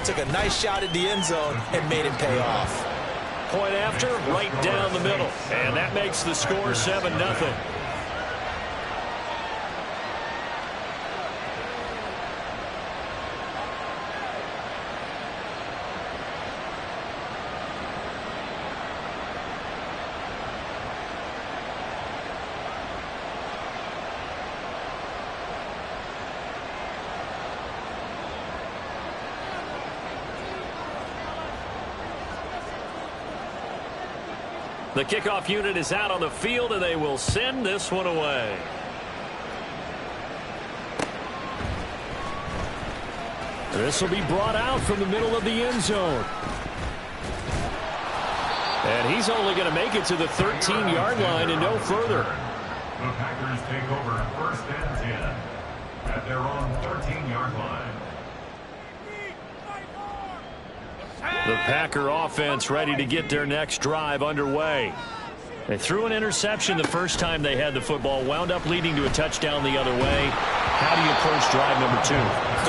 took a nice shot at the end zone and made it pay off. Point after, right down the middle. And that makes the score 7-0. The kickoff unit is out on the field, and they will send this one away. This will be brought out from the middle of the end zone. And he's only going to make it to the 13-yard line and no further. The Packers take over first and 10 at their own 13-yard line. The Packer offense ready to get their next drive underway. They threw an interception the first time they had the football, wound up leading to a touchdown the other way. How do you approach drive number 2?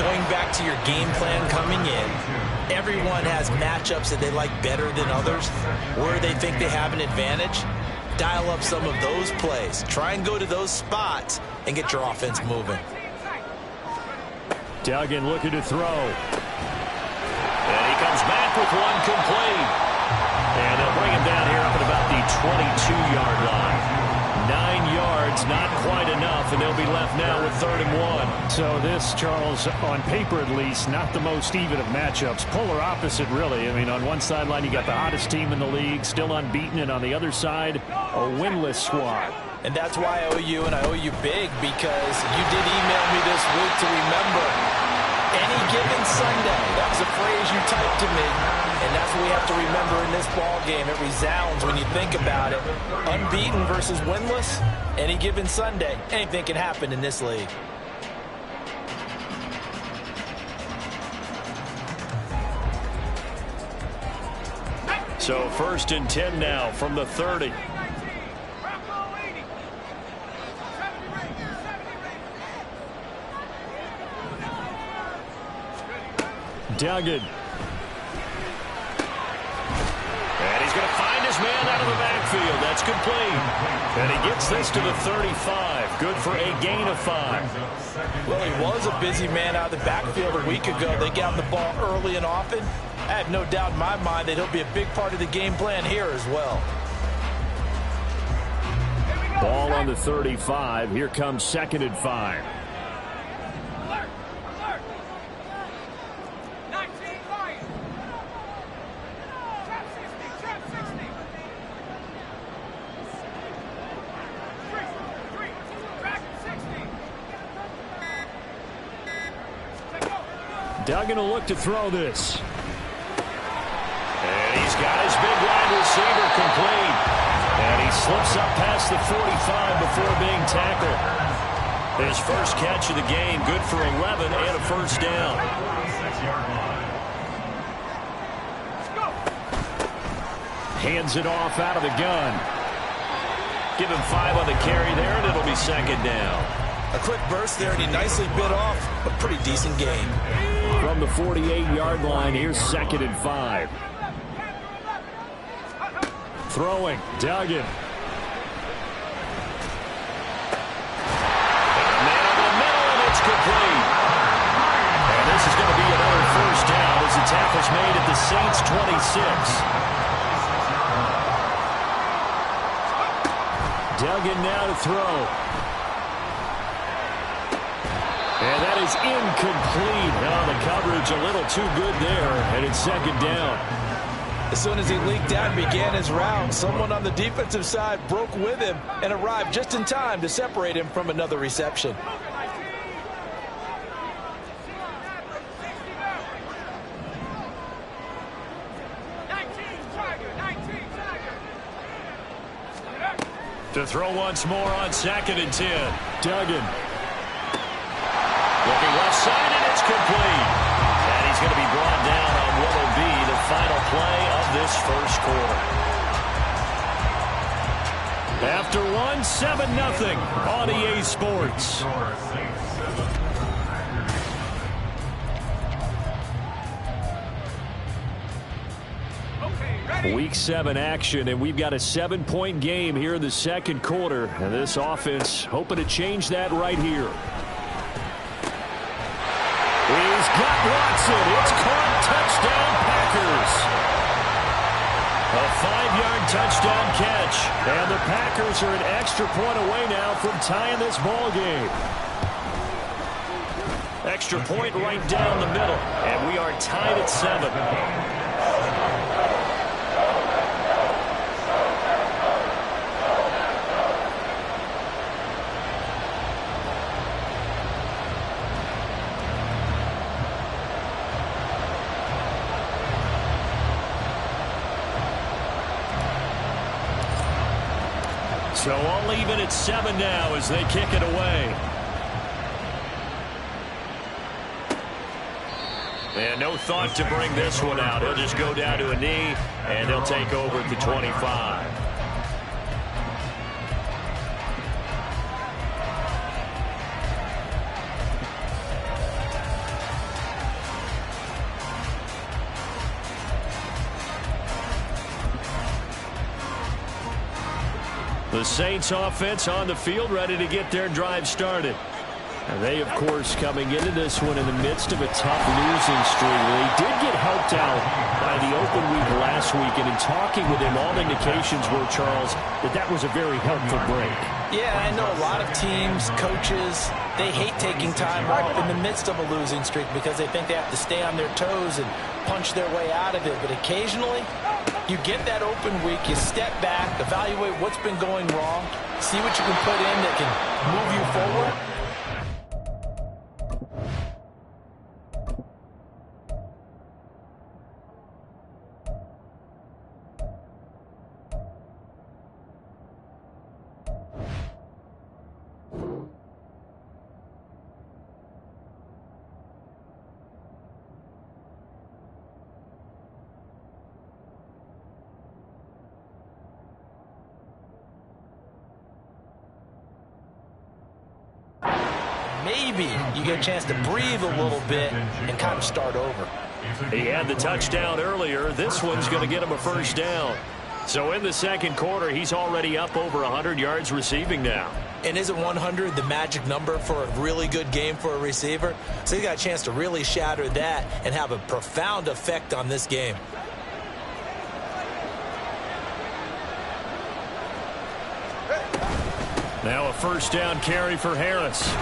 Going back to your game plan coming in, everyone has matchups that they like better than others, where they think they have an advantage. Dial up some of those plays. Try and go to those spots and get your offense moving. Duggan looking to throw. And he comes back with one complete. And they'll bring him down here up at about the 22-yard line. 9 yards, not quite enough, and they'll be left now with 3rd and 1. So this, Charles, on paper at least, not the most even of matchups. Polar opposite, really. I mean, on one sideline, you got the hottest team in the league, still unbeaten, and on the other side, a winless squad. And that's why I owe you, and I owe you big, because you did email me this week to remember any given Sunday. That was a phrase you typed to me, and that's what we have to remember in this ball game. It resounds when you think about it. Unbeaten versus winless, any given Sunday. Anything can happen in this league. So 1st and 10 now from the 30. Duggan. And he's going to find his man out of the backfield. That's complete. And he gets this to the 35. Good for a gain of 5. Well, he was a busy man out of the backfield a week ago. They got him the ball early and often. I have no doubt in my mind that he'll be a big part of the game plan here as well. Ball on the 35. Here comes 2nd and 5. Duggan will look to throw this. And he's got his big wide receiver complete. And he slips up past the 45 before being tackled. His first catch of the game, good for 11 and a 1st down. Hands it off out of the gun. Give him 5 on the carry there, and it'll be 2nd down. A quick burst there, and he nicely bit off a pretty decent game. From the 48-yard line, here's 2nd and 5. Throwing, Duggan. Man over the middle, and it's complete. And this is going to be another 1st down as the tackle's made at the Saints' 26. Duggan now to throw. And that is incomplete. Now the coverage a little too good there, and it's 2nd down. As soon as he leaked out and began his route, someone on the defensive side broke with him and arrived just in time to separate him from another reception. To throw once more on 2nd and 10. Duggan. Looking left side, and it's complete. And he's going to be brought down on what will be the final play of this 1st quarter. After 7-0 on EA Sports. Week 7 action, and we've got a 7-point game here in the second quarter. And this offense hoping to change that right here. He's got Watson. It's caught. Touchdown, Packers. A 5-yard touchdown catch. And the Packers are an extra point away now from tying this ball game. Extra point right down the middle. And we are tied at 7. So all even at 7 now as they kick it away. And no thought to bring this one out. He'll just go down to a knee, and he'll take over at the 25. The Saints offense on the field, ready to get their drive started. And they, of course, coming into this one in the midst of a tough losing streak. They did get helped out by the open week last week, and in talking with him, all indications were, Charles, that was a very helpful break. Yeah, I know a lot of teams, coaches, they hate taking time off in the midst of a losing streak because they think they have to stay on their toes and punch their way out of it. But occasionally, you get that open week, you step back, evaluate what's been going wrong, see what you can put in that can move you forward. Maybe you get a chance to breathe a little bit and kind of start over. He had the touchdown earlier. This one's going to get him a first down. So in the second quarter, he's already up over 100 yards receiving now. And isn't 100 the magic number for a really good game for a receiver? So he's got a chance to really shatter that and have a profound effect on this game. Now a first down carry for Harris.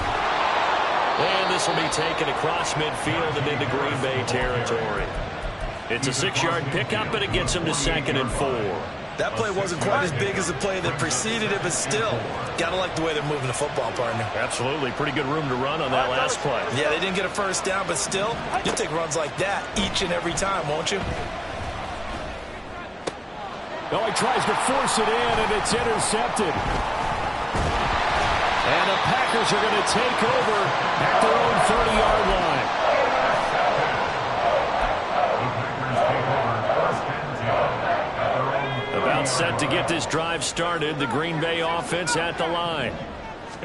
And this will be taken across midfield and into Green Bay territory. It's a 6-yard pickup, and it gets him to 2nd and 4. That play wasn't quite as big as the play that preceded it, but still, gotta like the way they're moving the football, partner. Absolutely. Pretty good room to run on that last play. Yeah, they didn't get a first down, but still, you'll take runs like that each and every time, won't you? Oh, he tries to force it in, and it's intercepted. And the Packers are going to take over at their own 30-yard line. About set to get this drive started, the Green Bay offense at the line.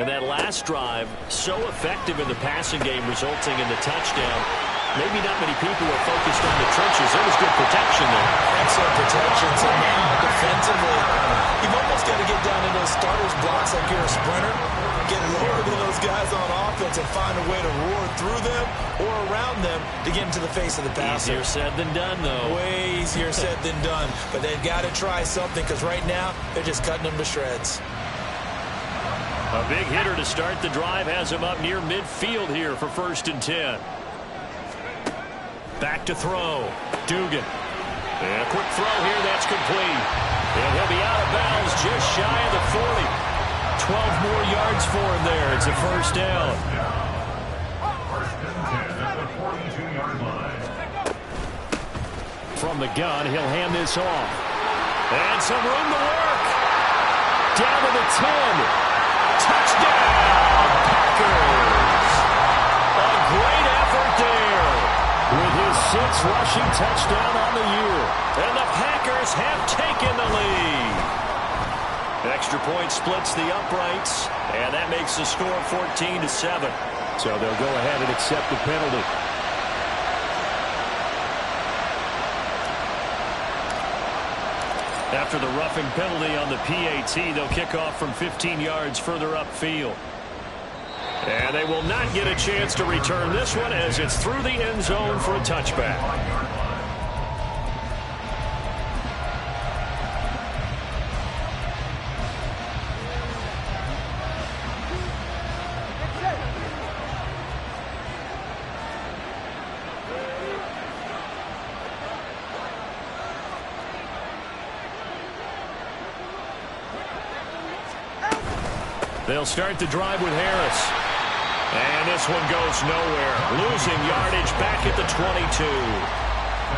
And that last drive, so effective in the passing game, resulting in the touchdown. Maybe not many people were focused on the trenches. There was good protection there. Excellent protection. So now, defensively, you've almost got to get down in those starters blocks like you're a sprinter. Get lower than those guys on offense and find a way to roar through them or around them to get into the face of the passer. Easier said than done, though. Way easier said than done. But they've got to try something because right now, they're just cutting them to shreds. A big hitter to start the drive has him up near midfield here for 1st and 10. Back to throw. Dugan. And a quick throw here. That's complete. And he'll be out of bounds just shy of the 40. 12 more yards for him there. It's a first down. First and 10 at the 42-yard line. From the gun, he'll hand this off. And some room to work. Down to the 10. Touchdown, Packers. A great effort there with his 6th rushing touchdown on the year. And the Packers have taken the lead. Extra point splits the uprights, and that makes the score 14-7. So they'll go ahead and accept the penalty. After the roughing penalty on the PAT, they'll kick off from 15 yards further upfield. And they will not get a chance to return this one as it's through the end zone for a touchback. They'll start the drive with Harris. And this one goes nowhere. Losing yardage back at the 22.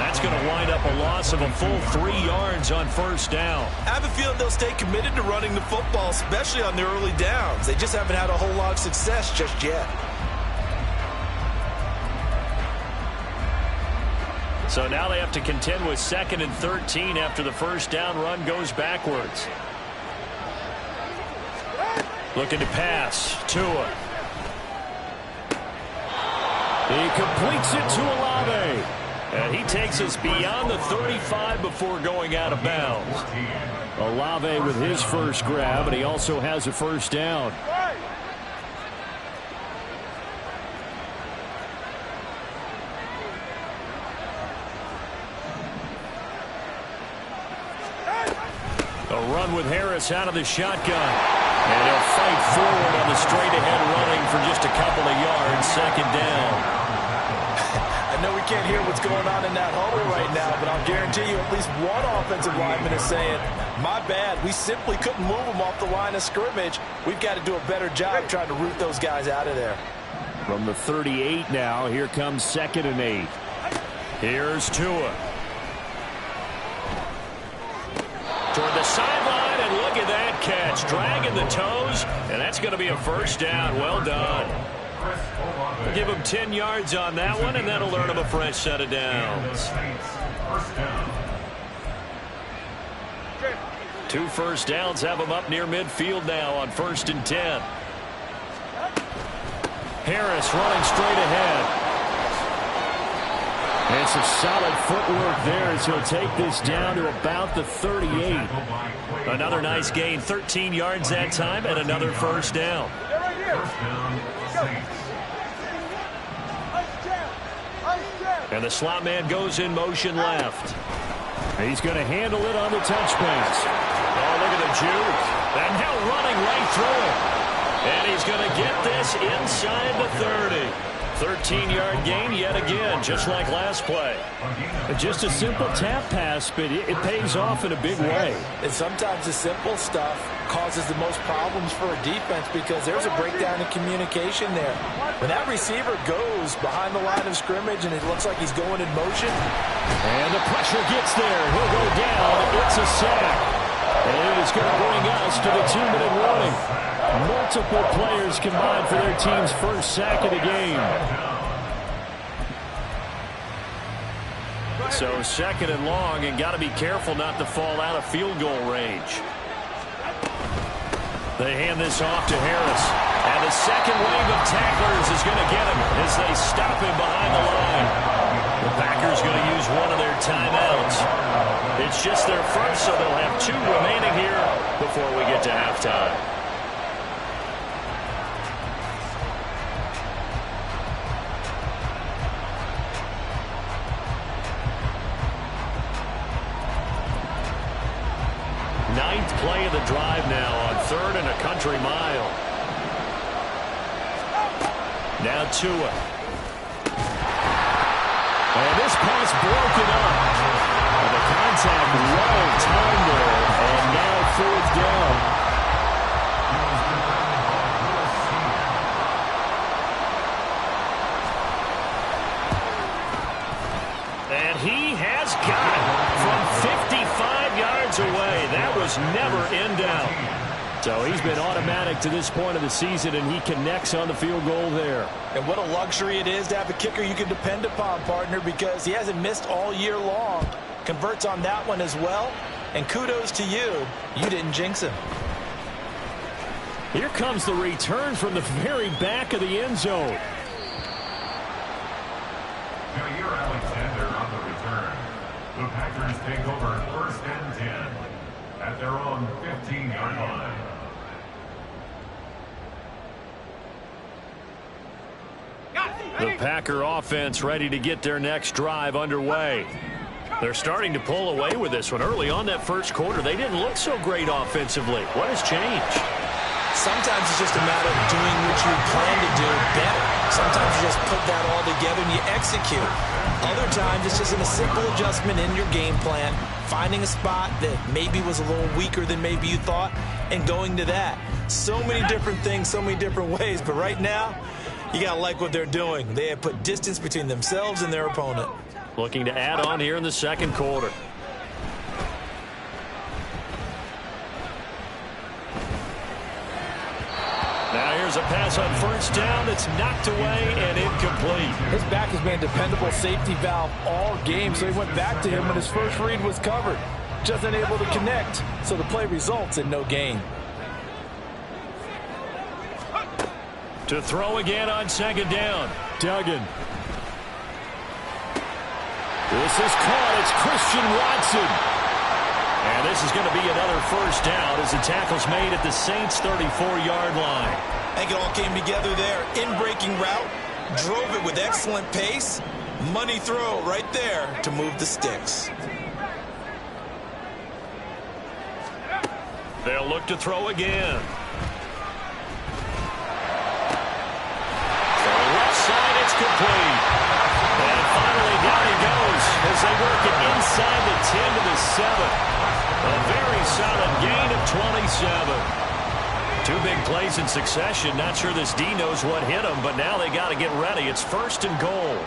That's going to wind up a loss of a full 3 yards on first down. I have a feeling they'll stay committed to running the football, especially on the early downs. They just haven't had a whole lot of success just yet. So now they have to contend with 2nd and 13 after the first down run goes backwards. Looking to pass. Tua. He completes it to Olave. And he takes us beyond the 35 before going out of bounds. Olave with his first grab, and he also has a first down. A run with Harris out of the shotgun. And he'll fight forward on the straight-ahead running for just a couple of yards. 2nd down. I know we can't hear what's going on in that huddle right now, but I'll guarantee you at least one offensive lineman is saying, my bad, we simply couldn't move them off the line of scrimmage. We've got to do a better job trying to root those guys out of there. From the 38 now, here comes 2nd and 8. Here's Tua. Toward the sideline, and look at that catch. Dragging the toes, and that's going to be a first down. Well done. Give him 10 yards on that one, and that'll earn him a fresh set of downs. 2 first downs have him up near midfield now on 1st and 10. Harris running straight ahead. And some solid footwork there as he'll take this down to about the 38. Another nice gain, 13 yards that time, and another first down. And the slot man goes in motion left. He's going to handle it on the touch pass. Oh, look at the juke. And now running right through it. And he's going to get this inside the 30. 13-yard gain yet again, just like last play. Just a simple tap pass, but it pays off in a big way. And sometimes the simple stuff causes the most problems for a defense because there's a breakdown in communication there. When that receiver goes behind the line of scrimmage and it looks like he's going in motion. And the pressure gets there. He'll go down. It's a sack. And it is going to bring us to the 2-minute warning. Multiple players combined for their team's first sack of the game. So 2nd and long, and got to be careful not to fall out of field goal range. They hand this off to Harris. And the second wave of tacklers is going to get him as they stop him behind the line. The Packers going to use one of their timeouts. It's just their first, so they'll have 2 remaining here before we get to halftime. Ninth play of the drive now on 3rd and a country mile. Now Tua. And this pass broken up. And the contact well timed there. And now 4th down. And he has got it from 55 yards away. That was never in doubt. So he's been automatic to this point of the season, and he connects on the field goal there. And what a luxury it is to have a kicker you can depend upon, partner, because he hasn't missed all year long. Converts on that one as well. And kudos to you. You didn't jinx him. Here comes the return from the very back of the end zone. Jair Alexander on the return. The Packers take over 1st and 10. at their own 15-yard line. The Packer offense ready to get their next drive underway. They're starting to pull away with this one. Early on that first quarter, they didn't look so great offensively. What has changed? Sometimes it's just a matter of doing what you plan to do better. Sometimes you just put that all together and you execute. Other times it's just a simple adjustment in your game plan, finding a spot that maybe was a little weaker than maybe you thought, and going to that. So many different things, so many different ways, but right now, you got to like what they're doing. They have put distance between themselves and their opponent. Looking to add on here in the second quarter. Now here's a pass on first down that's knocked away and incomplete. His back has been a dependable safety valve all game, so he went back to him when his first read was covered. Just unable to connect, so the play results in no gain. To throw again on second down. Duggan. This is caught. It's Christian Watson. And this is going to be another first down as the tackle's made at the Saints' 34-yard line. I think it all came together there. In-breaking route, drove it with excellent pace. Money throw right there to move the sticks. They'll look to throw again. It's complete. And finally down he goes as they work it inside the 10 to the 7. A very solid gain of 27. Two big plays in succession. Not sure this D knows what hit him, but now they got to get ready. It's first and goal.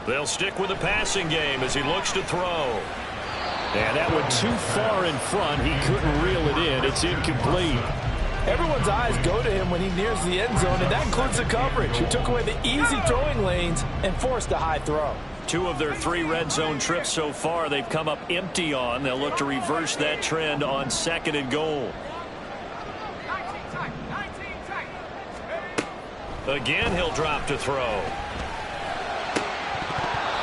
They'll stick with the passing game as he looks to throw. And that went too far in front. He couldn't reel it in. It's incomplete. Everyone's eyes go to him when he nears the end zone, and that includes the coverage. He took away the easy throwing lanes and forced a high throw. 2 of their 3 red zone trips so far they've come up empty on. They'll look to reverse that trend on second and goal. Again, he'll drop to throw.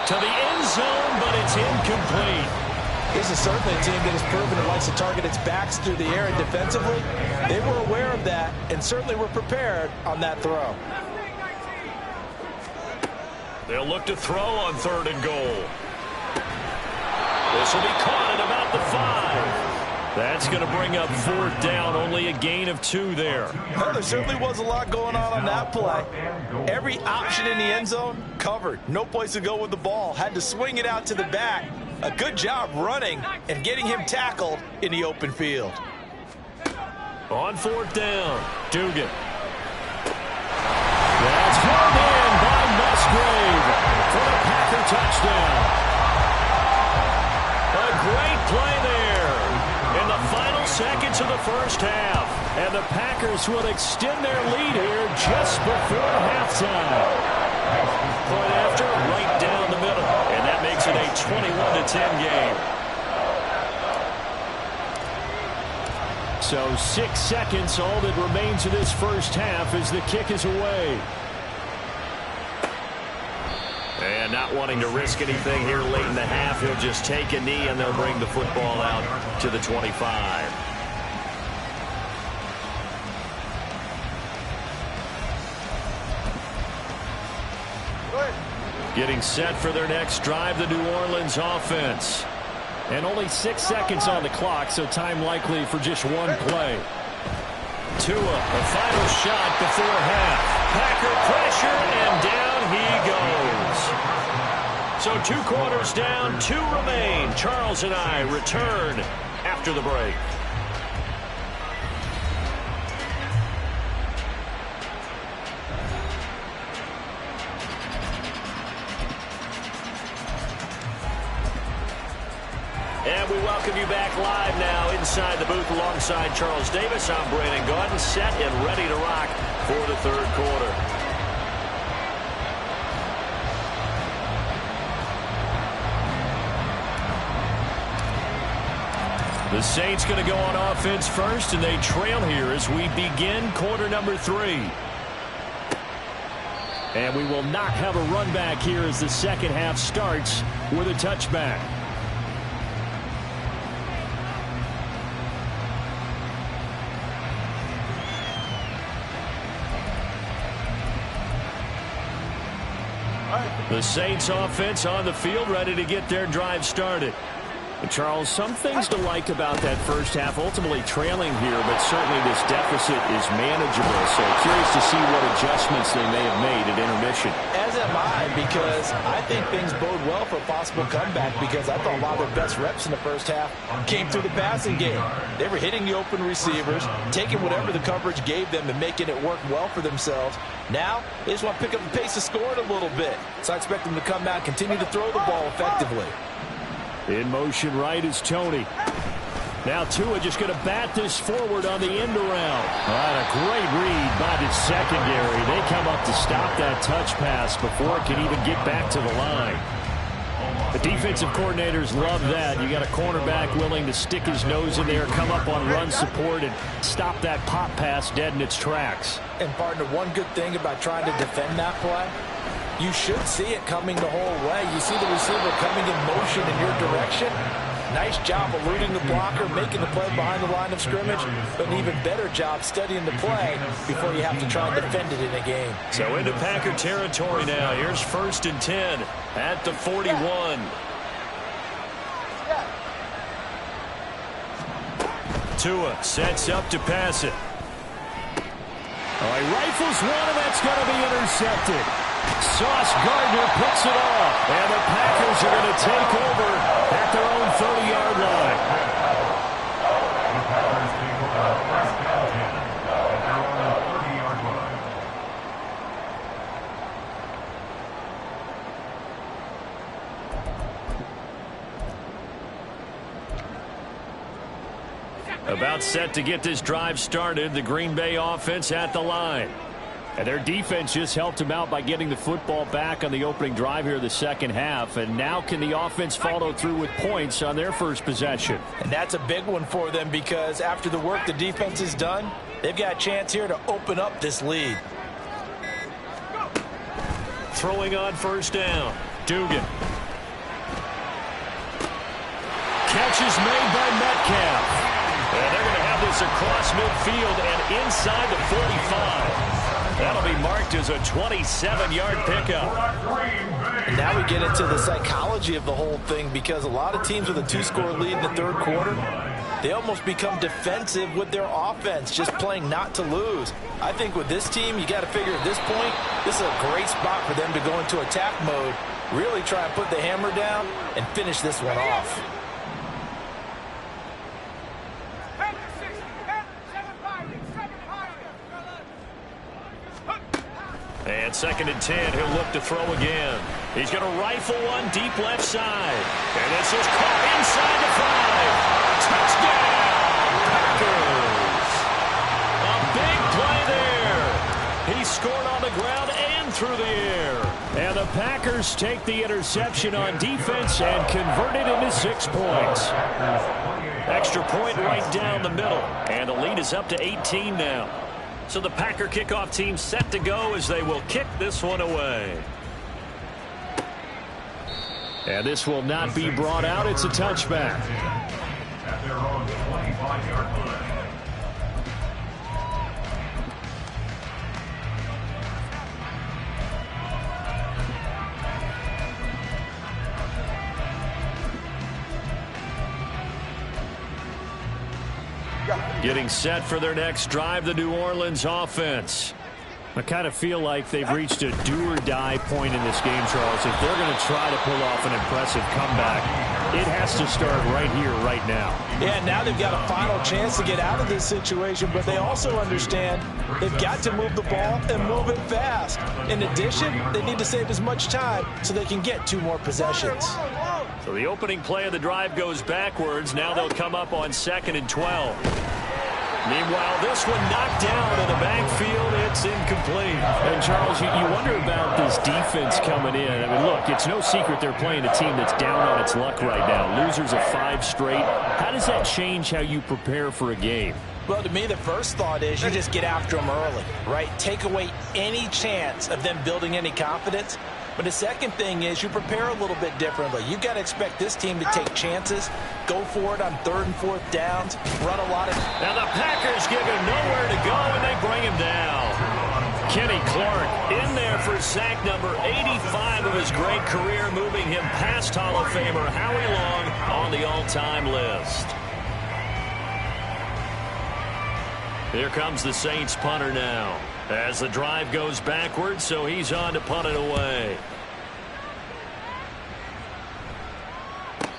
To the end zone, but it's incomplete. This is certainly a team that has proven it likes to target its backs through the air and defensively. They were aware of that and certainly were prepared on that throw. They'll look to throw on third and goal. This will be caught at about the 5. That's going to bring up fourth down. Only a gain of 2 there. Well, there certainly was a lot going on that play. Every option in the end zone covered. No place to go with the ball. Had to swing it out to the back. A good job running and getting him tackled in the open field. On fourth down, Dugan. That's held in by Musgrave for the Packer touchdown. A great play there in the final seconds of the first half. And the Packers will extend their lead here just before halftime. Point after, right down the middle. And that makes it a 21-10 game. So 6 seconds, all that remains of this first half as the kick is away. And not wanting to risk anything here late in the half, he'll just take a knee and they'll bring the football out to the 25. Getting set for their next drive, the New Orleans offense. And only 6 seconds on the clock, so time likely for just one play. Tua, a final shot before half. Packer pressure, and down he goes. So 2 quarters down, 2 remain. Charles and I return after the break. And we welcome you back live now inside the booth alongside Charles Davis. I'm Brandon Gaudin, set and ready to rock for the third quarter. The Saints going to go on offense first, and they trail here as we begin quarter number 3. And we will not have a run back here as the second half starts with a touchback. The Saints offense on the field, ready to get their drive started. And Charles, some things to like about that first half, ultimately trailing here, but certainly this deficit is manageable. So curious to see what adjustments they may have made at intermission. As am I, because I think things bode well for a possible comeback, because I thought a lot of their best reps in the first half came through the passing game. They were hitting the open receivers, taking whatever the coverage gave them and making it work well for themselves. Now, they just want to pick up the pace of scoring a little bit. So I expect them to come out and continue to throw the ball effectively. In motion right is Tony. Now Tua just going to bat this forward on the end around. A great read by the secondary. They come up to stop that touch pass before it can even get back to the line. The defensive coordinators love that. You got a cornerback willing to stick his nose in there, come up on run support, and stop that pop pass dead in its tracks. And partner, one good thing about trying to defend that play, you should see it coming the whole way. You see the receiver coming in motion in your direction. Nice job eluding the blocker, making the play behind the line of scrimmage, but an even better job studying the play before you have to try and defend it in a game. So into Packer territory now. Here's 1st and 10 at the 41. Tua sets up to pass it. All right, rifles one, and that's going to be intercepted. Sauce Gardner picks it off, and the Packers are going to take over at their own 30-yard line. The Packers take over 1st and 10 at their own 30-yard line. About set to get this drive started, the Green Bay offense at the line. And their defense just helped them out by getting the football back on the opening drive here the second half. And now can the offense follow through with points on their first possession? And that's a big one for them, because after the work the defense has done, they've got a chance here to open up this lead. Throwing on 1st down. Dugan. Catch is made by Metcalf. And they're going to have this across midfield and inside the 45. That'll be marked as a 27-yard pickup. And now we get into the psychology of the whole thing, because a lot of teams with a 2-score lead in the third quarter, they almost become defensive with their offense, just playing not to lose. I think with this team, you got to figure at this point, this is a great spot for them to go into attack mode, really try and put the hammer down and finish this one off. And 2nd and 10, he'll look to throw again. He's going to rifle one deep left side. And this is caught inside the 5. Touchdown, Packers! A big play there. He scored on the ground and through the air. And the Packers take the interception on defense and convert it into 6 points. Extra point right down the middle. And the lead is up to 18 now. So the Packer kickoff team set to go as they will kick this one away. And this will not be brought out. It's a touchback. At their own 25-yard line. Getting set for their next drive, the New Orleans offense. I kind of feel like they've reached a do-or-die point in this game, Charles. If they're going to try to pull off an impressive comeback, it has to start right here, right now. Yeah, now they've got a final chance to get out of this situation, but they also understand they've got to move the ball and move it fast. In addition, they need to save as much time so they can get 2 more possessions. So the opening play of the drive goes backwards. Now they'll come up on 2nd and 12. Meanwhile, this one knocked down in the backfield. It's incomplete. And, Charles, you wonder about this defense coming in. I mean, look, it's no secret they're playing a team that's down on its luck right now. Losers of 5 straight. How does that change how you prepare for a game? Well, to me, the first thought is you just get after them early, right? Take away any chance of them building any confidence. But the second thing is you prepare a little bit differently. You've got to expect this team to take chances, go for it on 3rd and 4th downs, run a lot of... Now the Packers give him nowhere to go, and they bring him down. Kenny Clark in there for sack number 85 of his great career, moving him past Hall of Famer Howie Long on the all-time list. Here comes the Saints punter now, as the drive goes backwards, so he's on to punt it away.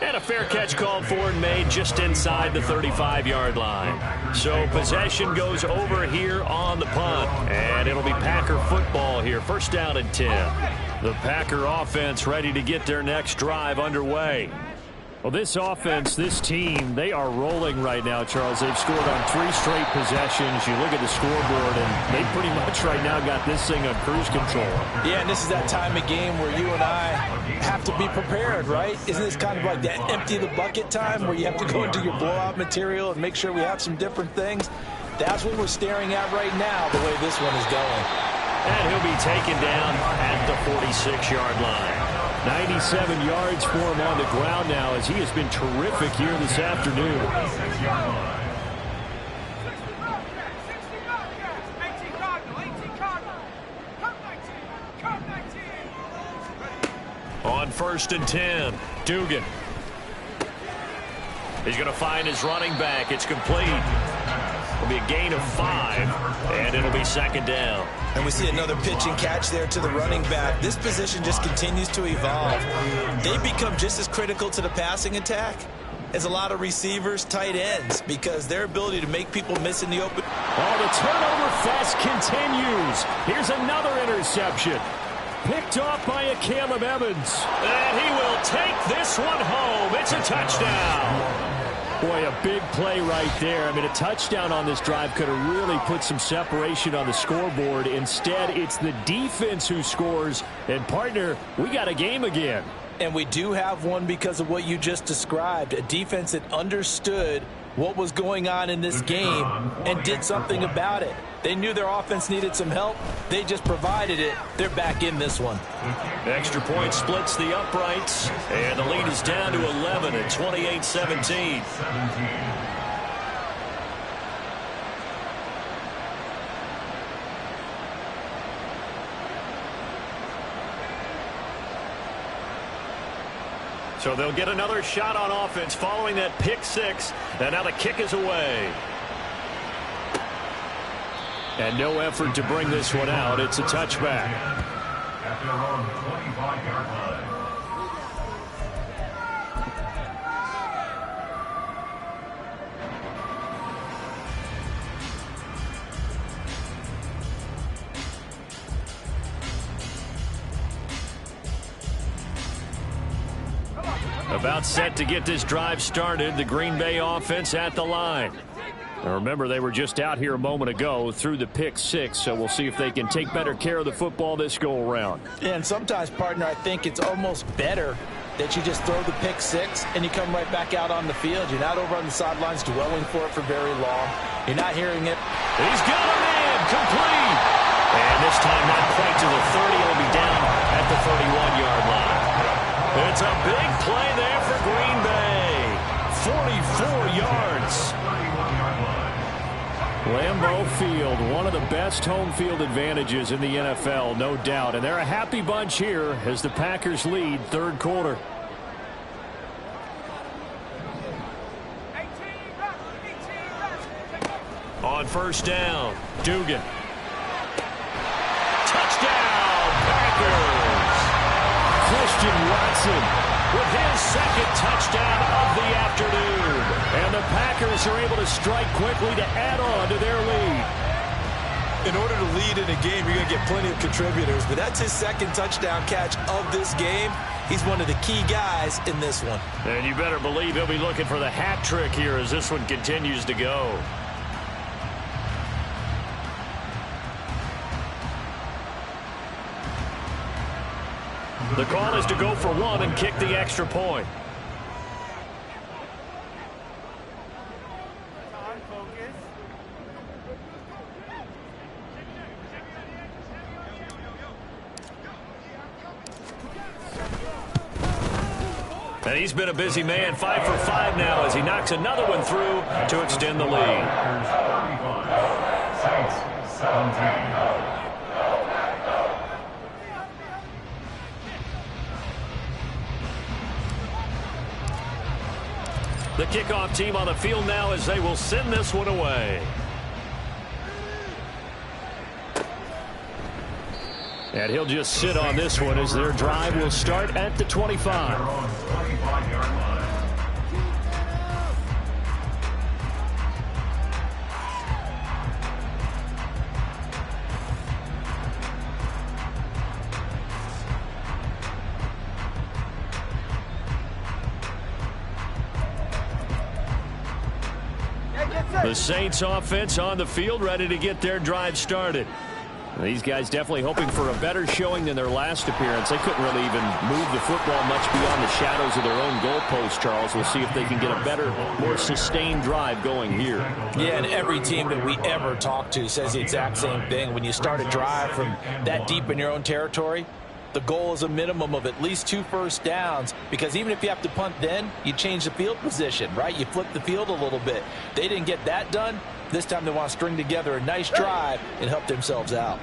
And a fair catch called for and made just inside the 35-yard line. So possession goes over here on the punt, and it'll be Packer football here, 1st down and 10. The Packer offense ready to get their next drive underway. Well, this offense, this team, they are rolling right now, Charles. They've scored on 3 straight possessions. You look at the scoreboard, and they pretty much right now got this thing on cruise control. Yeah, and this is that time of game where you and I have to be prepared, right? Isn't this kind of like that empty the bucket time where you have to go into your blowout material and make sure we have some different things? That's what we're staring at right now, the way this one is going. And he'll be taken down at the 46-yard line. 97 yards for him on the ground now, as he has been terrific here this afternoon. On 1st and 10, Dugan. He's going to find his running back. It's complete. It'll be a gain of 5, and it'll be 2nd down. And we see another pitch and catch there to the running back. This position just continues to evolve. They become just as critical to the passing attack as a lot of receivers, tight ends, because their ability to make people miss in the open. Oh, the turnover fest continues. Here's another interception. Picked off by a Caleb Evans. And he will take this one home. It's a touchdown. Boy, a big play right there. I mean, a touchdown on this drive could have really put some separation on the scoreboard. Instead, it's the defense who scores. And, partner, we got a game again. And we do have one because of what you just described. A defense that understood what was going on in this game and did something about it. They knew their offense needed some help. They just provided it. They're back in this one. Extra point splits the uprights, and the lead is down to 11 at 28-17. So they'll get another shot on offense following that pick 6, and now the kick is away. And no effort to bring this one out. It's a touchback. At their own 25-yard line. About set to get this drive started, the Green Bay offense at the line. Now remember, they were just out here a moment ago through the pick 6, so we'll see if they can take better care of the football this go-around. Yeah, and sometimes, partner, I think it's almost better that you just throw the pick 6 and you come right back out on the field. You're not over on the sidelines dwelling for it for very long. You're not hearing it. He's got a man, complete. And this time not quite to the 30. It'll be down at the 31-yard line. It's a big play there for Green Bay. 44 yards. Lambeau Field, one of the best home field advantages in the NFL, no doubt. And they're a happy bunch here as the Packers lead 3rd quarter. On 1st down, Dugan. Touchdown, Packers. Christian Watson with his 2nd touchdown of the afternoon. And the Packers are able to strike quickly to add on to their lead. In order to lead in a game, you're going to get plenty of contributors, but that's his 2nd touchdown catch of this game. He's one of the key guys in this one. And you better believe he'll be looking for the hat trick here as this one continues to go. The call is to go for 1 and kick the extra point. And he's been a busy man, 5 for 5 now as he knocks another one through to extend the lead. Saints 17. The kickoff team on the field now as they will send this one away. And he'll just sit on this one as their drive will start at the 25. The Saints offense on the field, ready to get their drive started. These guys definitely hoping for a better showing than their last appearance. They couldn't really even move the football much beyond the shadows of their own goalpost, Charles. We'll see if they can get a better, more sustained drive going here. Yeah, and every team that we ever talk to says the exact same thing. When you start a drive from that deep in your own territory, the goal is a minimum of at least 2 first downs, because even if you have to punt then, you change the field position, right? You flip the field a little bit. They didn't get that done. This time they want to string together a nice drive and help themselves out.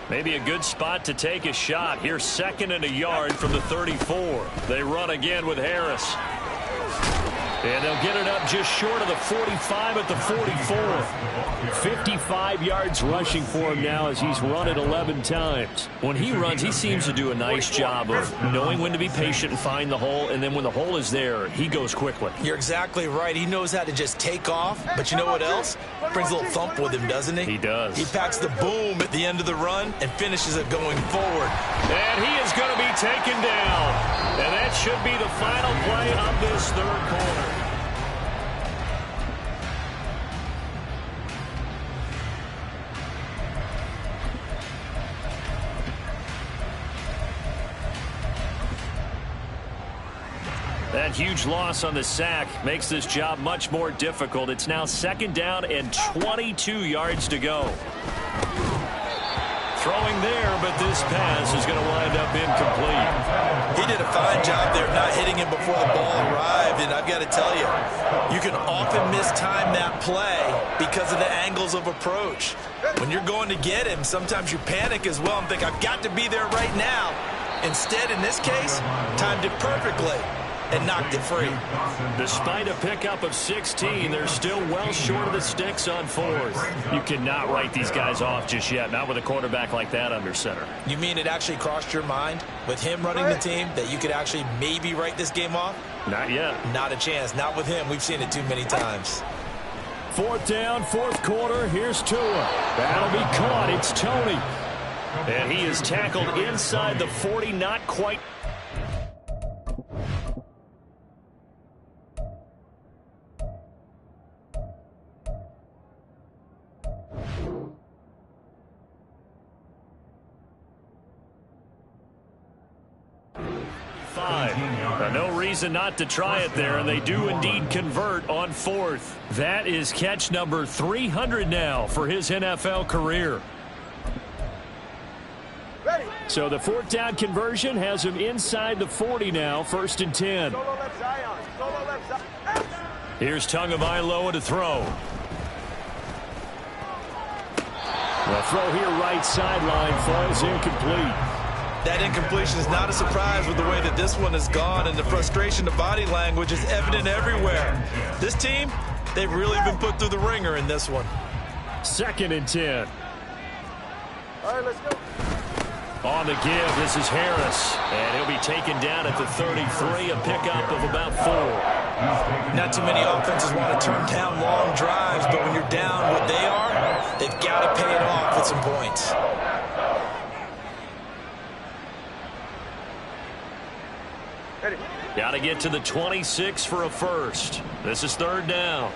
Maybe a good spot to take a shot. Here's 2nd and a yard from the 34. They run again with Harris. And they'll get it up just short of the 45 at the 44. 55 yards rushing for him now as he's run it 11 times. When he runs, he seems to do a nice job of knowing when to be patient and find the hole, and then when the hole is there, he goes quickly. You're exactly right. He knows how to just take off, but you know what else? Brings a little thump with him, doesn't he? He does. He packs the boom at the end of the run and finishes it going forward. And he is going to be taken down. And that should be the final play of this third quarter. That huge loss on the sack makes this job much more difficult. It's now 2nd down and 22 yards to go. Throwing there, but this pass is going to wind up incomplete. He did a fine job there not hitting him before the ball arrived, and I've got to tell you, you can often mistime that play because of the angles of approach. When you're going to get him, sometimes you panic as well and think, I've got to be there right now. Instead, in this case, timed it perfectly and knocked it free. Despite a pickup of 16, they're still well short of the sticks on 4th. You cannot write these guys off just yet, not with a quarterback like that under center. You mean it actually crossed your mind with him running the team that you could actually maybe write this game off? Not yet. Not a chance. Not with him. We've seen it too many times. 4th down, 4th quarter. Here's Tua. That'll be caught. It's Tony. And he is tackled inside the 40, not quite. No reason not to try it there, and they do indeed convert on 4th. That is catch number 300 now for his NFL career. So the 4th down conversion has him inside the 40 now, 1st and 10. Here's Tagovailoa to throw. The throw here right sideline falls incomplete. That incompletion is not a surprise with the way that this one has gone, and the frustration, the body language is evident everywhere. This team, they've really been put through the ringer in this one. 2nd and 10. All right, let's go. On the give, this is Harris, and he'll be taken down at the 33, a pickup of about 4. Not too many offenses want to turn down long drives, but when you're down what they are, they've got to pay it off with some points. Got to get to the 26 for a first. This is 3rd down.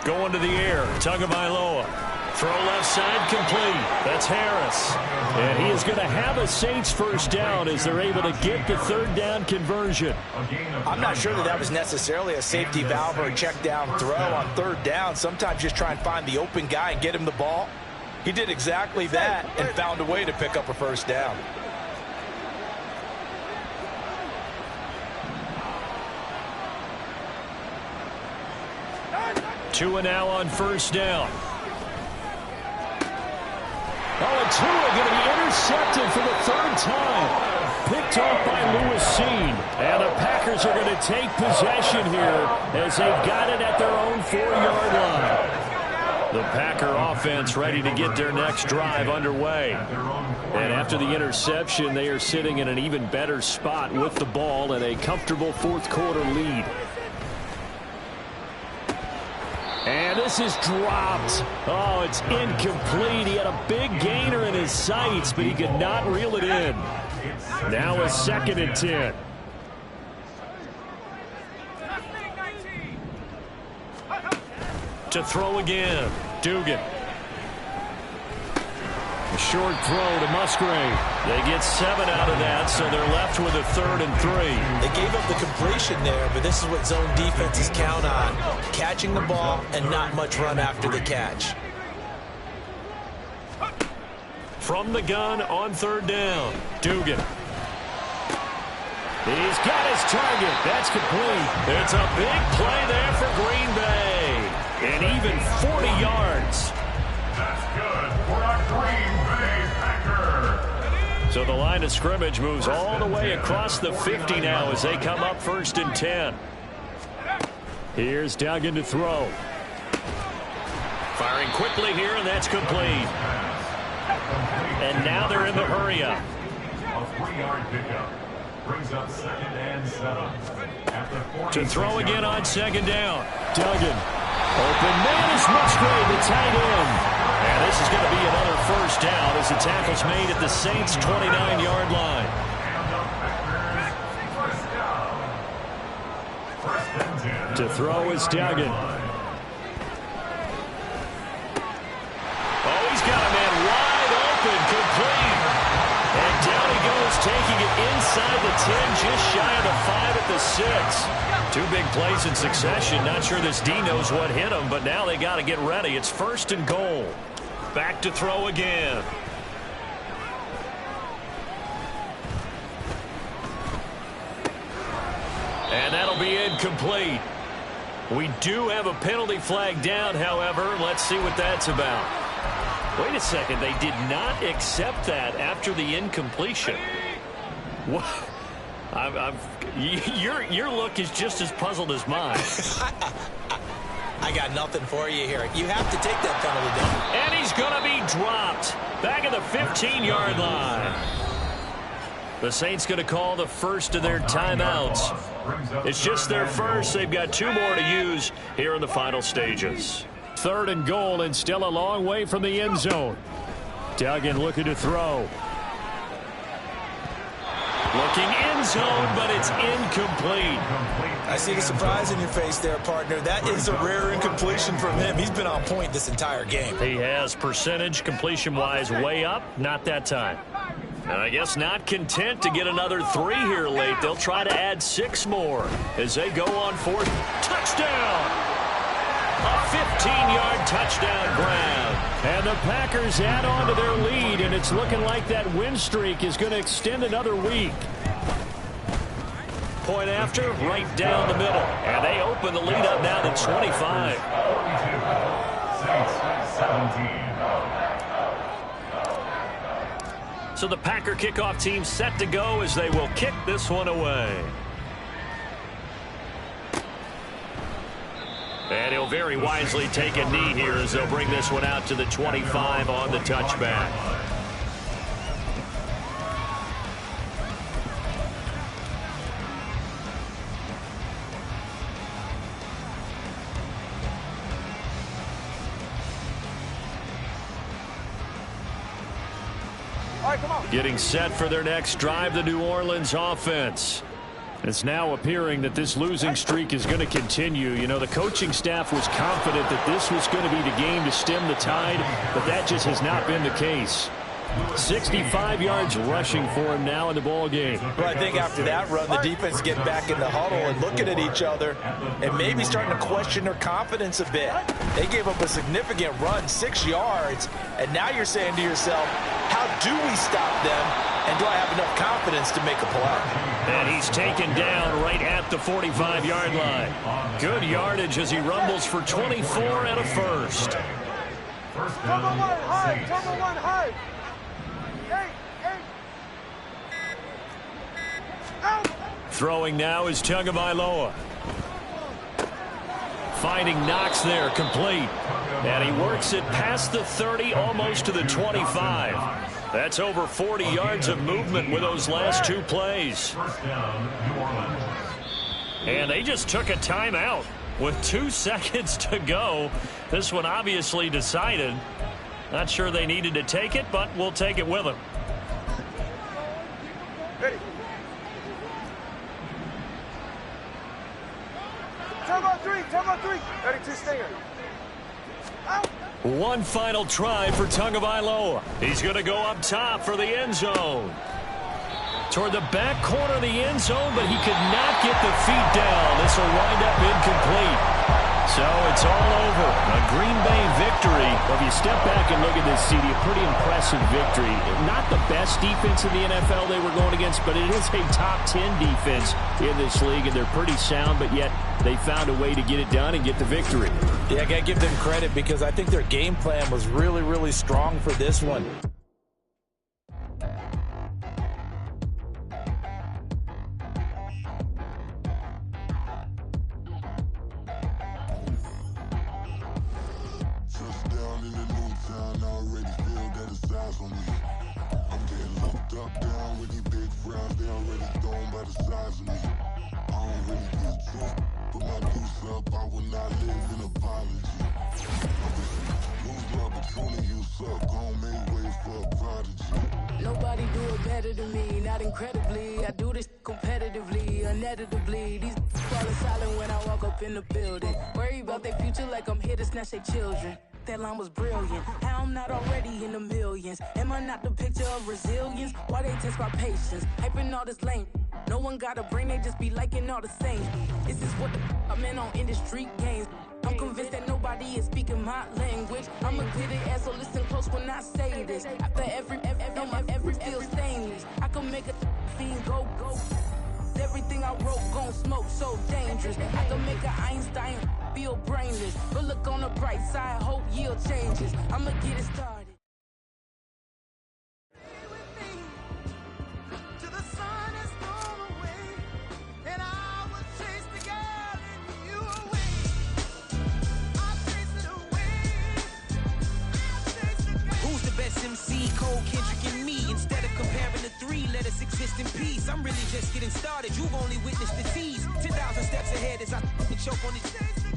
Going to the air, Tagovailoa. Throw left side complete. That's Harris. And he is going to have a Saints first down as they're able to get the 3rd down conversion. I'm not sure that was necessarily a safety valve or a check down throw on 3rd down. Sometimes just try and find the open guy and get him the ball. He did exactly that and found a way to pick up a first down. Tua now on first down. Oh, and Tua going to be intercepted for the third time. Picked off by Lewis Cine. And the Packers are going to take possession here as they've got it at their own 4-yard line. The Packer offense ready to get their next drive underway. And after the interception, they are sitting in an even better spot with the ball and a comfortable fourth-quarter lead. And this is dropped. Oh, it's incomplete. He had a big gainer in his sights, but he could not reel it in. Now a 2nd and 10. To throw again, Dugan. A short throw to Musgrave. They get 7 out of that, so they're left with a 3rd and 3. They gave up the completion there, but this is what zone defenses count on. Catching the ball and not much run after the catch. From the gun on 3rd down, Dugan. He's got his target. That's complete. It's a big play there for Green Bay. And even 40 yards. That's good for a Green Bay Packer. So the line of scrimmage moves all the way across the 50 now as they come up 1st and 10. Here's Duggan to throw. Firing quickly here, and that's complete. And now they're in the hurry-up. A 3-yard pickup brings up 2nd and 7. To throw again on 2nd down. Duggan. Open man is Musgrave, the tight end. And this is going to be another first down as the tackle's made at the Saints' 29-yard line. To throw is Duggan. Oh, he's got a man wide open, complete. And down he goes, taking it inside the 10, just shy of the 5 at the 6. 2 big plays in succession. Not sure this D knows what hit him, but now they got to get ready. It's 1st and goal. Back to throw again. And that'll be incomplete. We do have a penalty flag down, however. Let's see what that's about. Wait a second. They did not accept that after the incompletion. What? Your look is just as puzzled as mine. I got nothing for you here. You have to take that penalty down. And he's going to be dropped. Back at the 15-yard line. The Saints going to call the first of their timeouts. It's just their first. They've got 2 more to use here in the final stages. 3rd and goal, and still a long way from the end zone. Duggan looking to throw. Looking end zone, but it's incomplete. I see the surprise in your face there, partner. That is a rare incompletion from him. He's been on point this entire game. He has percentage completion-wise way up. Not that time. And I guess not content to get another 3 here late. They'll try to add 6 more as they go on 4th. Touchdown! A 15-yard touchdown grab. And the Packers add on to their lead, and it's looking like that win streak is going to extend another week. Point after, right down the middle. And they open the lead up now to 25. 42, 17. So the Packer kickoff team set to go as they will kick this one away. And he'll very wisely take a knee here as they'll bring this one out to the 25 on the touchback. All right, come on. Getting set for their next drive, the New Orleans offense. It's now appearing that this losing streak is going to continue. You know, the coaching staff was confident that this was going to be the game to stem the tide, but that just has not been the case. 65 yards rushing for him now in the ball game. Well, I think after that run, the defense getting back in the huddle and looking at each other and maybe starting to question their confidence a bit. They gave up a significant run, 6 yards, and now you're saying to yourself, how do we stop them, and do I have enough confidence to make a play? And he's taken down right at the 45-yard line. Good yardage as he rumbles for 24 and a first. Turbo one high, turbo one high. Throwing now is Tagovailoa. Finding Knox there, complete. And he works it past the 30, almost to the 25. That's over 40 yards of movement with those last two plays. And they just took a timeout with 2 seconds to go. This one obviously decided. Not sure they needed to take it, but we'll take it with them. Ready. Turbo three. Ready to stay here. Out. One final try for Tagovailoa. He's going to go up top for the end zone. Toward the back corner of the end zone, but he could not get the feet down. This will wind up incomplete. So it's all over. A Green Bay victory. Well, if you step back and look at this, CD, a pretty impressive victory. Not the best defense in the NFL they were going against, but it is a top 10 defense in this league, and they're pretty sound, but yet they found a way to get it done and get the victory. Yeah, I got to give them credit because I think their game plan was really, really strong for this one. Nobody do it better than me, not incredibly. I do this competitively, uneditably. These falling silent when I walk up in the building. Worry about their future like I'm here to snatch their children. That line was brilliant. How I'm not already in the millions. Am I not the picture of resilience? Why they test my patience? Hyping all this lame. No one got a brain, they just be liking all the same. This is what the I'm in on industry games. I'm convinced that nobody is speaking my language. I'm a good ass, so listen close when I say this. After every feel stainless. I can make a fiend go. Everything I wrote gon' smoke, so dangerous. I can make an Einstein feel brainless. But look on the bright side, hope yield changes. I'ma get it started. MC, Cole, Kendrick, and me. Instead of comparing the three, let us exist in peace. I'm really just getting started. You've only witnessed the tease. 10,000 steps ahead as I choke on it.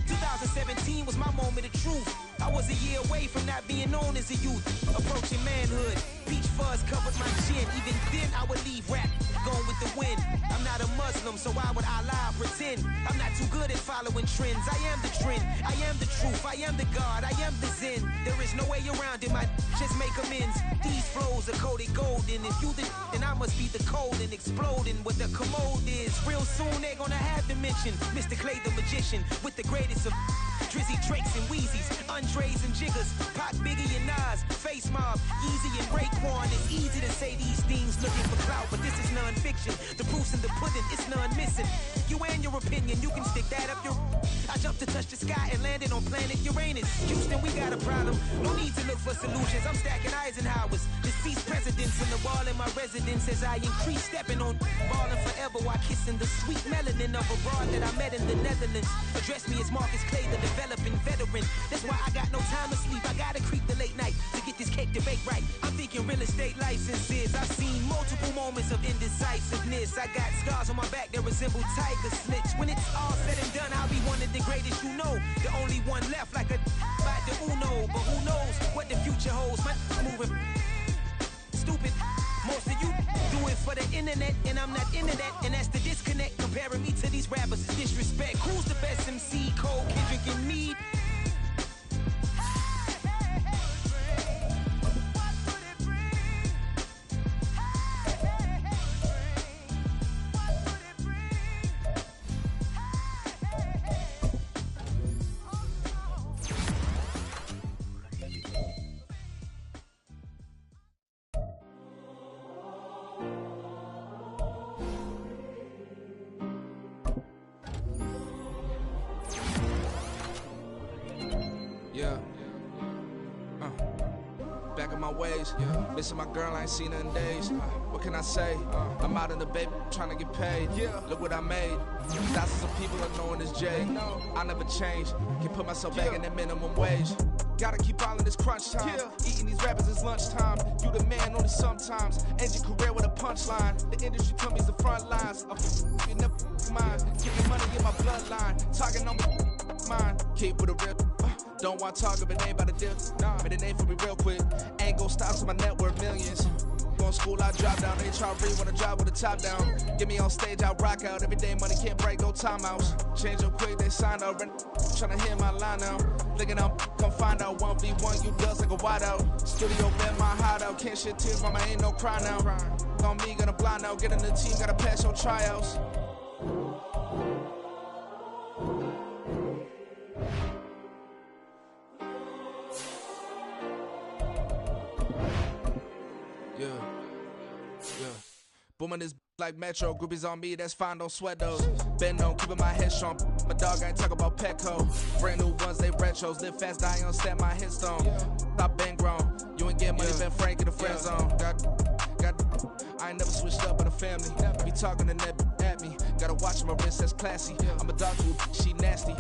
2017 was my moment of truth. I was a year away from not being known as a youth. Approaching manhood. Peach fuzz covered my chin. Even then, I would leave rap going with the wind. I'm not a Muslim, so why would I lie or pretend? I'm not too good at following trends. I am the trend. I am the truth. I am the God. I am the Zen. There is no way around it. My just make amends. These flows are coated golden. If you the then I must be the cold and exploding what the commode is. Real soon they're gonna have to mention Mr. Clay the magician with the greatest of Drizzy, Drakes, and Wheezies, Andres and Jiggers, Pac, Biggie, and Nas, Face Mob, Easy and Raekwon. It's easy to say these things looking for clout, but this is non-fiction. The proof's in the pudding, it's none missing. You and your opinion, you can stick that up your... I jumped to touch the sky and landed on planet Uranus. Houston, we got a problem. No need to look for solutions. I'm stacking Eisenhowers. Deceased presidents in the wall in my residence as I increase stepping on ballin' forever while kissing the sweet melanin of a broad that I met in the Netherlands. Address me as Marcus Clay, the developing veteran. That's why I got no time to sleep. I gotta creep the late night to get this cake to bake right. I'm thinking real estate licenses. I've seen multiple moments of indecisiveness. I got scars on my back that resemble tiger slits. When it's all said and done, I'll be one of the greatest you know. The only one left like a by the Uno. But who knows what the future holds. My moving stupid. Most of you do it for the internet, and I'm not into that, and that's the disconnect. Comparing me to these rappers is disrespect. Who's the best MC? Cole, Kendrick, and me? Back in my ways, missing my girl, I ain't seen her in days. What can I say? I'm out in the baby, trying to get paid. Look what I made. Thousands of people are knowing this Jay. I never change. Can put myself back in that minimum wage. Gotta keep all in this crunch time. Eating these rappers is lunchtime. You the man only sometimes. End your career with a punchline. The industry told me it's the front lines. You never mine. Getting money in my bloodline. Talking on mine. Keep with a real. Don't want to talk if it ain't about the dip. But it ain't for me real quick. Ain't gon' stop till my net worth millions. Going school, I drop down. HRV wanna drive with the top down. Get me on stage, I rock out. Every day money can't break, no timeouts. Change up quick, they sign up. Tryna hear my line now. Thinking I'm gon' find out 1v1, you dust like a wideout. Studio been my hideout. Can't shed tears, mama ain't no cry now. On me, gonna blind out. Get in the team, gotta pass your tryouts. Booming this like Metro, groupies on me, that's fine, don't sweat those. Been on, keeping my head strong. My dog ain't talk about Petco. Brand new ones, they retros. Live fast, die on, stab my headstone. Stop been grown. You ain't get money, been frank in the friend zone. I ain't never switched up with a family. Be talking to that at me. Gotta watch my wrist, that's classy. I'm a dog who she nasty.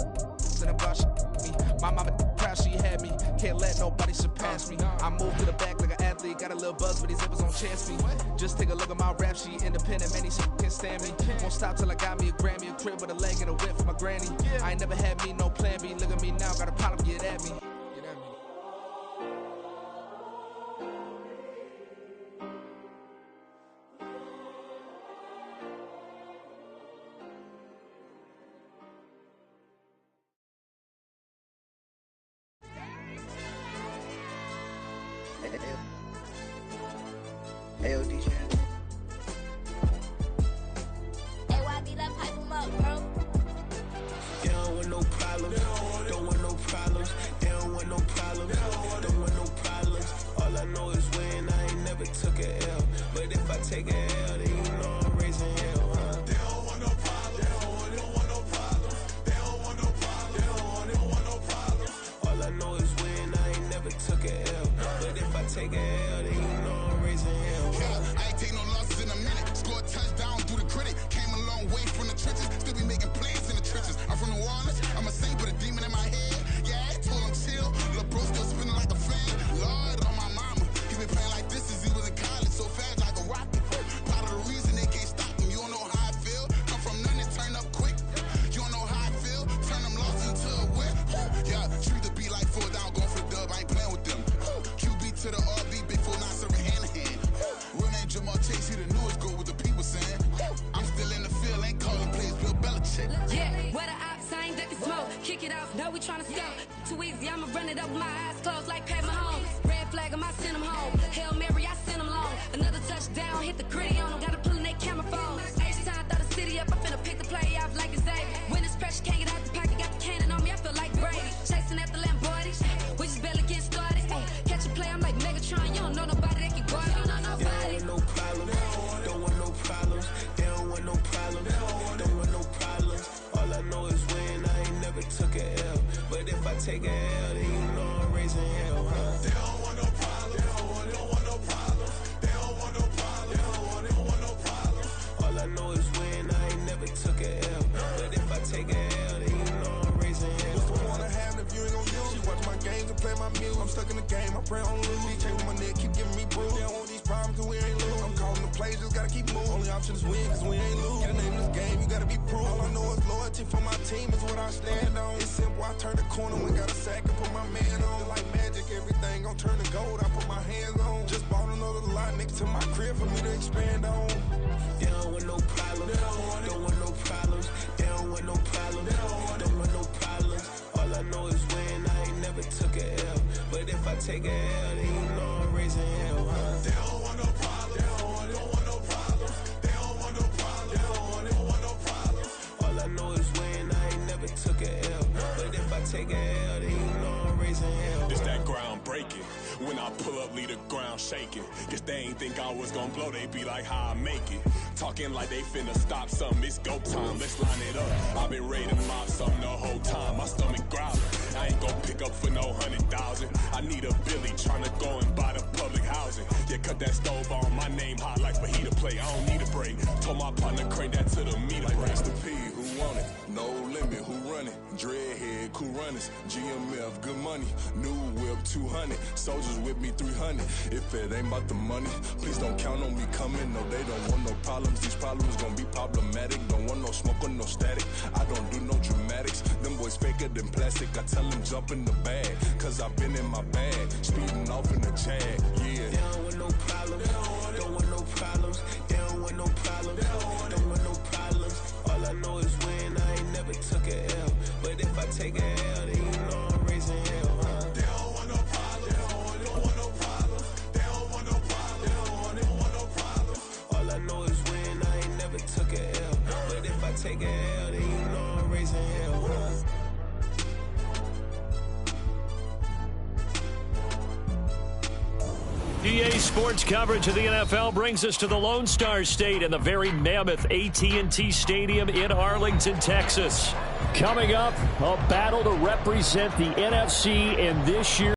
Me. My mama proud she had me. Can't let nobody surpass me. I move to the back like an athlete. Got a little buzz, but these zippers on chance me. Just take a look at my rap sheet. Independent, man, these can't stand me. Won't stop till I got me a Grammy, a crib with a leg and a whip for my granny. I ain't never had me no plan B. Look at me now, got a problem, get at me. AOD channel. AYB, let pipe him up, bro. They don't want no problems. Don't want no problems. They don't want no problems. Don't want no problems. All I know is win. I ain't never took a L. But if I take a L, then you know I'm raising hell, huh? They don't want no problems. They don't want no problems. They don't want no problems. They don't want no problems. All I know is win. I ain't never took a L. But if I take a L, then you know I'm raising hell. I ain't take no losses in a minute. Scored touchdown through the critic. Came a long way from the trenches. Still be making plays in the trenches. I'm from New Orleans. I'm a saint, but a demon in my head. Yeah, I told him chill. Lil' bro still spinning like a fan. Lord on my mama. He been playing like this since he was in college. So fast like a rocket. Part of the reason they can't stop him. You don't know how I feel. Come from nothing, turn up quick. You don't know how I feel. Turn them losses into a whip. Yeah, treat the beat like 4 down. Going for the dub. I ain't playing with them. QB to the RB. Big 4 9 serving hand in hand. Real name Jamal Chase. He the newest goal with the people saying. I'm still in the field. Ain't calling plays. Bill Belichick. Yeah, where the ops ain't ducking smoke. Kick it off. Know we tryna scout. Too easy. I'ma run it up with my eyes closed like Pat Mahomes. Red flag 'em, I send 'em home. Hail Mary, I send 'em long. Another touchdown. Hit the gritty on 'em. Gotta pull in their camera phones. H-time, throw the city up. I finna pick the play off like it's Xavier. When it's pressure, can't get out the pocket. Got the cannon on me. I feel like Brady. Chasing after Lamborghini. We just barely getting started. Catch a play. I'm like Megatron. You don't know nobody that can guard. You don't know nobody. They don't want no problems. Don't want no problems. They don't want no problems. Don't want no problems. All I know is win. I ain't never took a L. But if I take a L, then you know I'm raising hell, huh? They don't want no problems. They don't want no problems. They don't want no problems. They don't want no problems. All I know is win. I ain't never took a L. But if I take a L, then you know I'm raising hell. What's the point of having if you ain't gon' use? She watch my games and play my music. I'm stuck in the game. I pray on lose. These chains on my neck keep giving me bruise. They don't want these problems 'cause we ain't lose. I'm calling the plays, just gotta keep moving. Only option is win 'cause we ain't lose. Get a name in this game, you gotta be proof. All I know is loyalty for my team is what I stand on. It's simple. I turn the corner when got a sack and put my man on. Like magic, everything gon' turn to gold. I put my hands on. Just bought another lot next to my crib for me to expand on. They don't want no problems. Don't want no problems. They don't want no problems. Don't want no problems. All I know is win. I ain't never took a L. But if I take a L, then you know I'm raising hell, huh? They don't want no problems. They don't want no problems. They don't want no problems. They don't want no problems. All I know is win. I ain't never took a L. But if I take a L, then you know I'm raising hell. It's that ground breaking. When I pull up, leave the ground shaking. Guess they ain't think I was gonna blow. They be like, how I make it. Talking like they finna stop something. It's go time. Let's line it up. I've been ready to mob something the whole time. My stomach growling. I ain't gon' pick up for no 100 play, I don't need a break. Told my partner, crank that to the meter. Like race the P, who want it? No limit, who run it? Dreadhead, cool runners. GMF, good money. New whip, 200. Soldiers with me, 300. If it ain't about the money, please don't count on me coming. No, they don't want no problems. These problems gonna be problematic. Don't want no smoke or no static. I don't do no dramatics. Them boys faker than plastic. I tell them jump in the bag, cause I've been in my bag. Speeding off in the Jag, yeah. They don't want no problems. Don't want no problems. They don't want no problems. Don't want no problems. All I know is win. I ain't never took a L. But if I take a L, then you know I'm raising hell, huh? They don't want no problems. They don't want no problems. They don't want no problems. They don't want no problems. All I know is win. I ain't never took a L. But if I take a L, then you know I'm raising hell, huh? EA Sports coverage of the NFL brings us to the Lone Star State and the very mammoth AT&T Stadium in Arlington, Texas. Coming up, a battle to represent the NFC in this year.